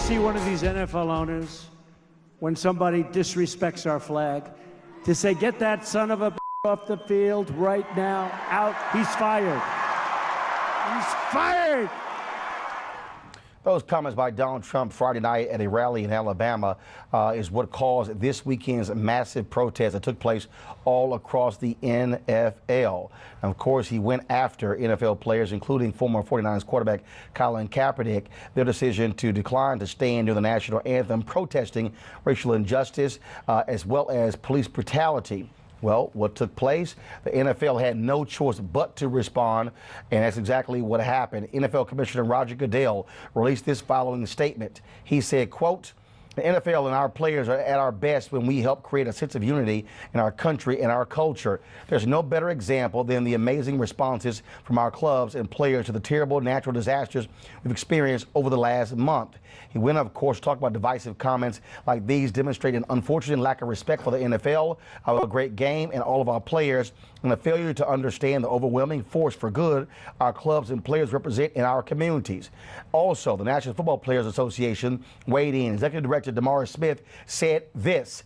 see one of these NFL owners, when somebody disrespects our flag, to say, get that son of a off the field right now, out, he's fired. He's fired! Those comments by Donald Trump Friday night at a rally in Alabama is what caused this weekend's massive protest that took place all across the NFL. And of course, he went after NFL players, including former 49ers quarterback Colin Kaepernick, their decision to decline to stand during the national anthem, protesting racial injustice as well as police brutality. Well, what took place? The NFL had no choice but to respond, and that's exactly what happened. NFL Commissioner Roger Goodell released this following statement. He said, quote, "The NFL and our players are at our best when we help create a sense of unity in our country and our culture. There's no better example than the amazing responses from our clubs and players to the terrible natural disasters we've experienced over the last month." He went, of course, talk about divisive comments like these demonstrate an unfortunate lack of respect for the NFL, our great game, and all of our players, and a failure to understand the overwhelming force for good our clubs and players represent in our communities. Also, the National Football Players Association weighed in. Executive Director DeMaurice Smith said this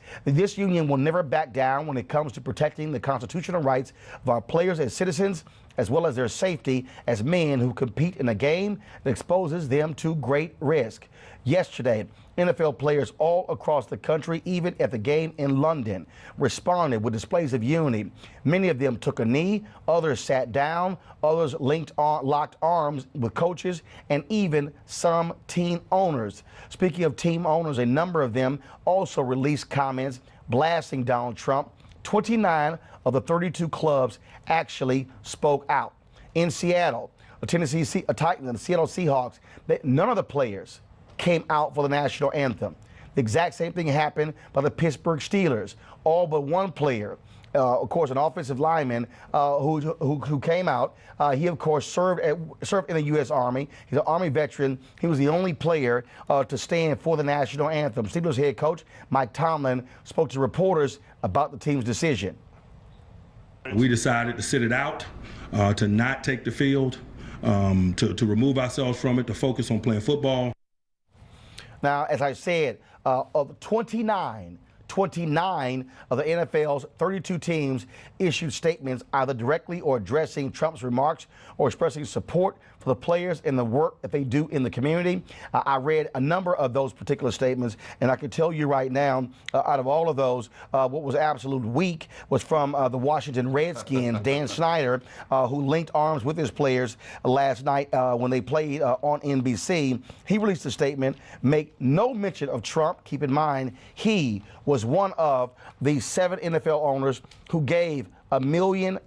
union will never back down when it comes to protecting the constitutional rights of our players as citizens, as well as their safety as men who compete in a game that exposes them to great risk. Yesterday, NFL players all across the country, even at the game in London, responded with displays of unity. Many of them took a knee, others sat down, others locked arms with coaches, and even some team owners. Speaking of team owners, a number of them also released comments blasting Donald Trump. 29 of the 32 clubs actually spoke out. In Seattle, the Tennessee Titans and the Seattle Seahawks, none of the players came out for the national anthem. The exact same thing happened by the Pittsburgh Steelers. All but one player, of course, an offensive lineman who came out. He, of course, served in the U.S. Army. He's an Army veteran. He was the only player to stand for the national anthem. Steelers head coach Mike Tomlin spoke to reporters about the team's decision. We decided to sit it out, to not take the field, to remove ourselves from it, to focus on playing football. Now, as I said, of 29 of the NFL's 32 teams issued statements either directly or addressing Trump's remarks or expressing support for the players and the work that they do in the community. I read a number of those particular statements, and I can tell you right now, out of all of those, what was absolute weak was from the Washington Redskins, Dan Snyder, who linked arms with his players last night when they played on NBC. He released a statement, make no mention of Trump. Keep in mind, he was one of the 7 NFL owners who gave $1 million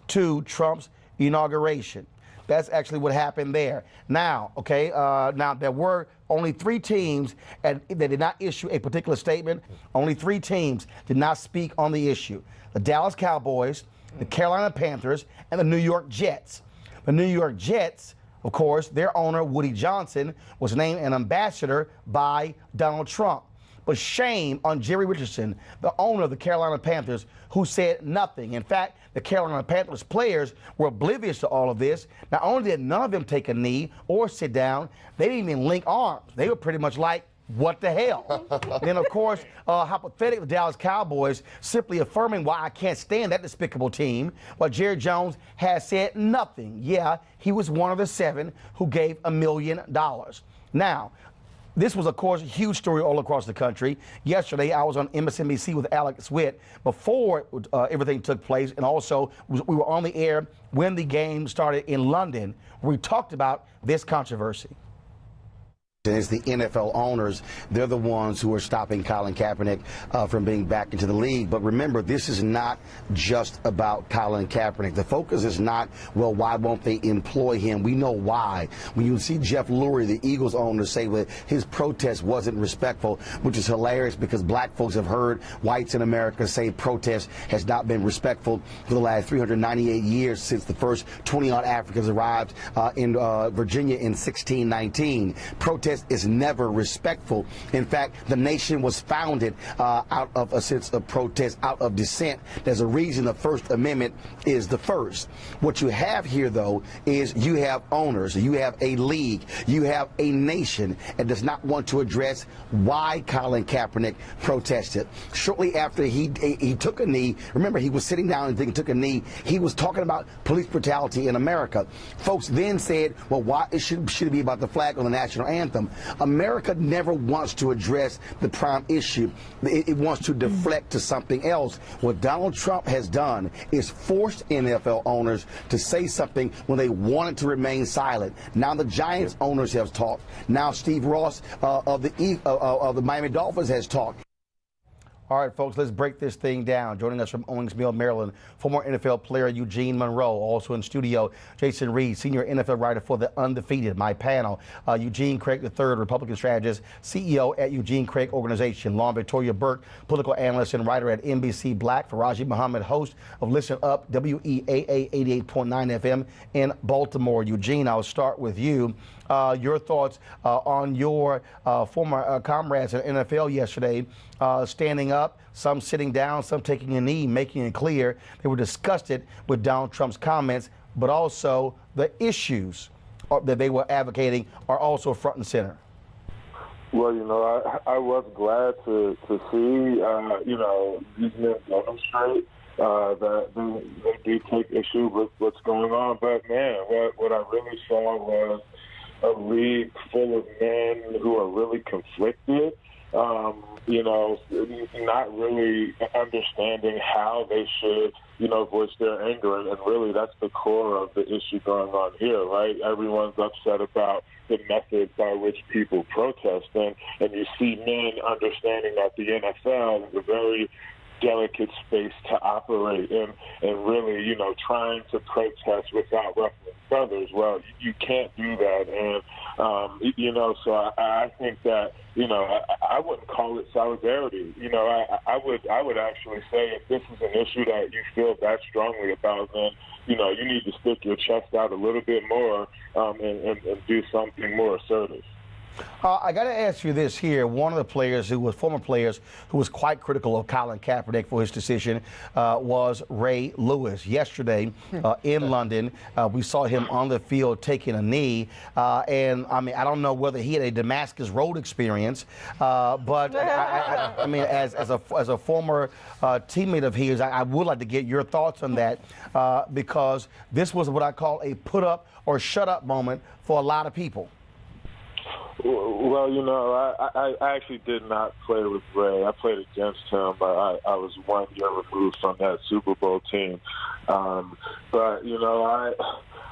to Trump's inauguration. That's actually what happened there. Now, okay, now there were only 3 teams that did not issue a particular statement. Only 3 teams did not speak on the issue. The Dallas Cowboys, the Carolina Panthers, and the New York Jets. The New York Jets, of course, their owner, Woody Johnson, was named an ambassador by Donald Trump. But shame on Jerry Richardson, the owner of the Carolina Panthers, who said nothing. In fact, the Carolina Panthers players were oblivious to all of this. Not only did none of them take a knee or sit down, they didn't even link arms. They were pretty much like, what the hell? Then, of course, how pathetic the Dallas Cowboys simply affirming why I can't stand that despicable team, while Jerry Jones has said nothing. Yeah, he was one of the 7 who gave $1 million. Now, this was, of course, a huge story all across the country. Yesterday, I was on MSNBC with Alex Witt before everything took place, and also we were on the air when the game started in London. We talked about this controversy. It's the NFL owners. They're the ones who are stopping Colin Kaepernick from being back into the league. But remember, this is not just about Colin Kaepernick. The focus is not, well, why won't they employ him? We know why. When you see Jeff Lurie, the Eagles owner, say that his protest wasn't respectful, which is hilarious because black folks have heard whites in America say protest has not been respectful for the last 398 years since the first 20-odd Africans arrived in Virginia in 1619. Protest protest is never respectful. In fact, the nation was founded out of a sense of protest, out of dissent. There's a reason the First Amendment is the first. What you have here, though, is you have owners, you have a league, you have a nation that does not want to address why Colin Kaepernick protested. Shortly after he took a knee, remember, he was sitting down and took a knee, he was talking about police brutality in America. Folks then said, well, why should it be about the flag or the national anthem? America never wants to address the prime issue. It wants to deflect to something else. What Donald Trump has done is forced NFL owners to say something when they wanted to remain silent. Now the Giants owners have talked. Now Steve Ross of the Miami Dolphins has talked. All right, folks, let's break this thing down. Joining us from Owings Mill, Maryland, former NFL player Eugene Monroe. Also in studio, Jason Reed, senior NFL writer for The Undefeated. My panel, Eugene Craig III, Republican strategist, CEO at Eugene Craig Organization. Lauren Victoria Burke, political analyst and writer at NBC Black. Faraji Muhammad, host of Listen Up, WEAA 88.9 FM in Baltimore. Eugene, I'll start with you. Your thoughts on your former comrades in NFL yesterday standing up, some sitting down, some taking a knee, making it clear they were disgusted with Donald Trump's comments, but also the issues that they were advocating are also front and center. Well, you know, I was glad to see, you know, these men demonstrate that they do take issue with what's going on. But, man, what I really saw was a league full of men who are really conflicted, you know, not really understanding how they should, you know, voice their anger. And really that's the core of the issue going on here, right? Everyone's upset about the methods by which people protest. And you see men understanding that the NFL is a very delicate space to operate in, and really, you know, trying to protest without ruffling feathers. Well, you can't do that. And, you know, so I think that, you know, I wouldn't call it solidarity. You know, I would actually say if this is an issue that you feel that strongly about, then, you know, you need to stick your chest out a little bit more and do something more assertive. I got to ask you this here. One of the players who was former players who was quite critical of Colin Kaepernick for his decision was Ray Lewis. Yesterday in London, we saw him on the field taking a knee. And I mean, I don't know whether he had a Damascus Road experience, but I mean, as a former teammate of his, I would like to get your thoughts on that because this was what I call a put up or shut up moment for a lot of people. Well, you know, I actually did not play with Ray. I played against him, but I was 1 year removed from that Super Bowl team. But, you know,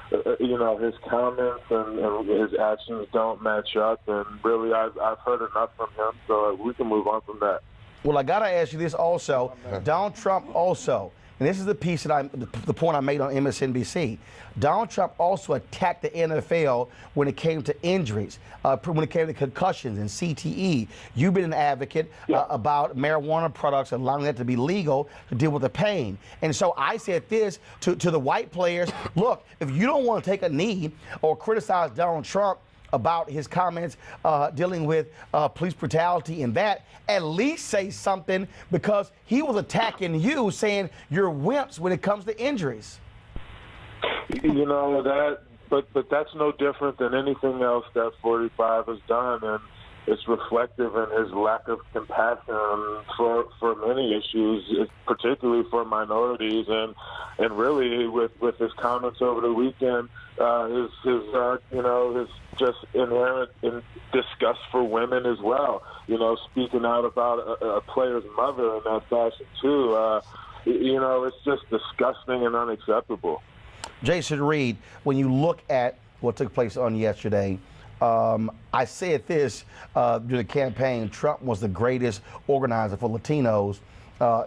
his comments and his actions don't match up, and really I've heard enough from him, so we can move on from that. Well, I got to ask you this also. Donald Trump also, and this is the piece that the point I made on MSNBC. Donald Trump also attacked the NFL when it came to injuries, when it came to concussions and CTE. You've been an advocate about marijuana products and allowing that to be legal to deal with the pain. And so I said this to the white players, look, if you don't want to take a knee or criticize Donald Trump about his comments dealing with police brutality and that, at least say something, because he was attacking you, saying you're wimps when it comes to injuries. You know, but that's no different than anything else that 45 has done, and it's reflective in his lack of compassion for many issues, particularly for minorities, and really with his comments over the weekend, his just inherent disgust for women as well. You know, speaking out about a player's mother in that fashion too. You know, it's just disgusting and unacceptable. Jason Reed, when you look at what took place on yesterday, I said this during the campaign, Trump was the greatest organizer for Latinos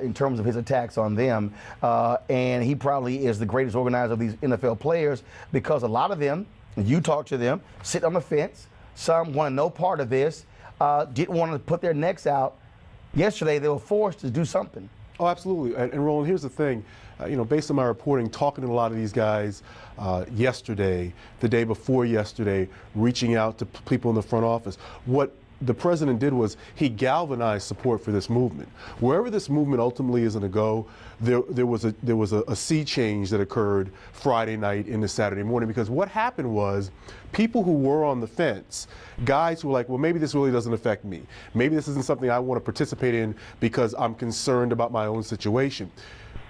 in terms of his attacks on them. And he probably is the greatest organizer of these NFL players because a lot of them, you talk to them, sit on the fence. Some want no part of this, didn't want to put their necks out. Yesterday, they were forced to do something. Oh, absolutely. And Roland, here's the thing. Based on my reporting, talking to a lot of these guys yesterday, the day before yesterday, reaching out to people in the front office, what the president did was he galvanized support for this movement. Wherever this movement ultimately is going to go, there was a sea change that occurred Friday night into Saturday morning, because what happened was people who were on the fence, guys who were like, well, maybe this really doesn't affect me. Maybe this isn't something I want to participate in because I'm concerned about my own situation.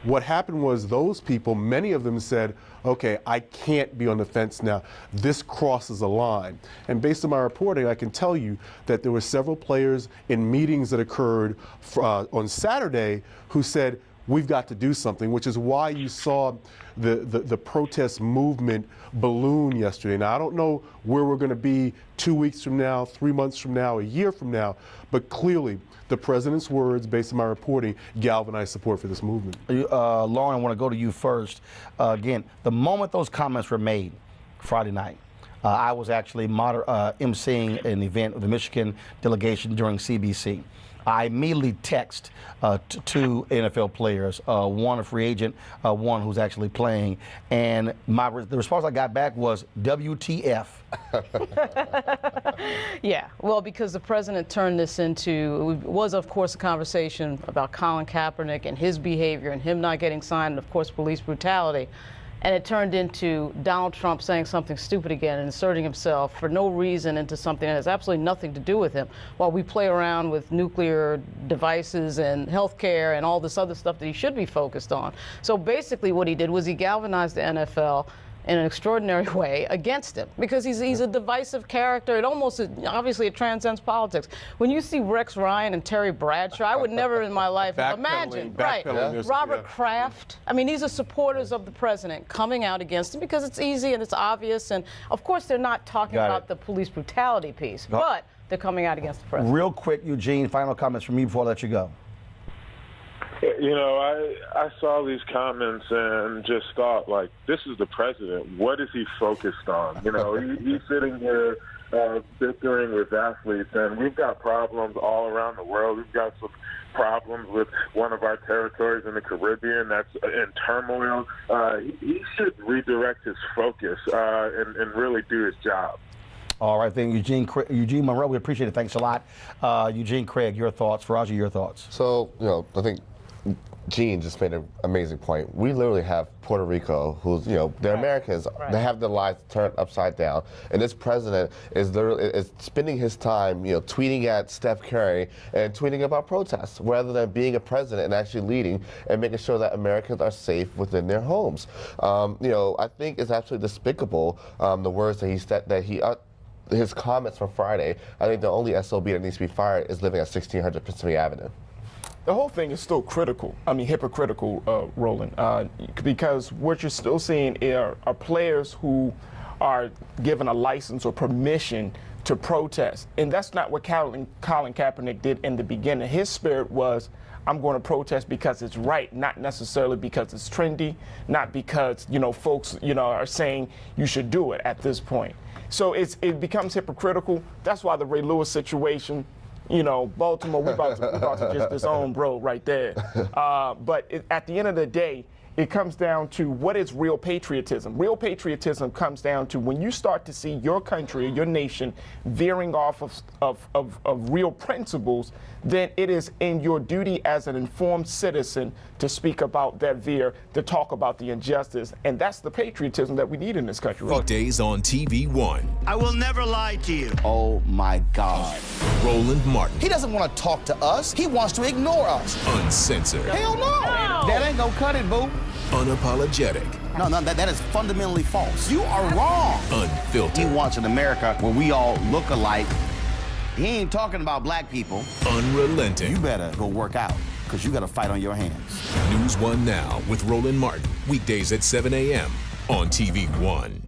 What happened was those people, many of them said, okay, I can't be on the fence now. This crosses a line. And based on my reporting, I can tell you that there were several players in meetings that occurred on Saturday who said, we've got to do something, which is why you saw the protest movement balloon yesterday. Now, I don't know where we're going to be 2 weeks from now, 3 months from now, a year from now, but clearly the president's words, based on my reporting, galvanized support for this movement. Lauren, I want to go to you first. Again, the moment those comments were made Friday night, I was actually emceeing an event with the Michigan delegation during CBC. I immediately text two NFL players, one a free agent, one who's actually playing, and the response I got back was WTF. Yeah, well, because the president turned this into, it was of course a conversation about Colin Kaepernick and his behavior and him not getting signed, and of course police brutality. And it turned into Donald Trump saying something stupid again and inserting himself for no reason into something that has absolutely nothing to do with him, while we play around with nuclear devices and healthcare and all this other stuff that he should be focused on. So basically what he did was he galvanized the NFL in an extraordinary way against him, because he's a divisive character. It almost, obviously, it transcends politics. When you see Rex Ryan and Terry Bradshaw, I would never in my life imagine, right? Robert Kraft. I mean, these are supporters of the president coming out against him because it's easy and it's obvious. And of course, they're not talking about the police brutality piece, but they're coming out against the president. Real quick, Eugene, final comments from you before I let you go. You know, I saw these comments and just thought, like, this is the president. What is he focused on? You know, he's sitting here bickering with athletes, and we've got problems all around the world. We've got some problems with one of our territories in the Caribbean that's in turmoil. He should redirect his focus and really do his job. All right, then, Eugene Monroe, we appreciate it. Thanks a lot. Eugene, Craig, your thoughts. Faraji, your thoughts. So, I think Gene just made an amazing point. We literally have Puerto Rico, who's, they're Americans. They have their lives turned upside down. And this president is literally spending his time, tweeting at Steph Curry and tweeting about protests, rather than being a president and actually leading and making sure that Americans are safe within their homes. I think it's absolutely despicable, the words that he said, his comments from Friday. I think the only SOB that needs to be fired is living at 1600 Pennsylvania Avenue. The whole thing is still hypocritical, Roland, because what you're still seeing are players who are given a license or permission to protest. And that's not what Colin Kaepernick did in the beginning. His spirit was, I'm going to protest because it's right, not necessarily because it's trendy, not because, folks, are saying you should do it at this point. So it becomes hypocritical. That's why the Ray Lewis situation, Baltimore, we're about to just disown bro right there. But at the end of the day, it comes down to what is real patriotism. Real patriotism comes down to when you start to see your country, your nation, veering off of real principles, then it is in your duty as an informed citizen to speak about that veer, to talk about the injustice. And that's the patriotism that we need in this country. Weekdays on TV One. I will never lie to you. Oh, my God. Roland Martin. He doesn't want to talk to us. He wants to ignore us. Uncensored. Hell no. That ain't gonna cut it, boo. Unapologetic. No, that is fundamentally false. You are wrong. Unfiltered. He wants an America where we all look alike. He ain't talking about black people. Unrelenting. You better go work out, because you got a fight on your hands. News One Now with Roland Martin. Weekdays at 7 a.m. on TV One.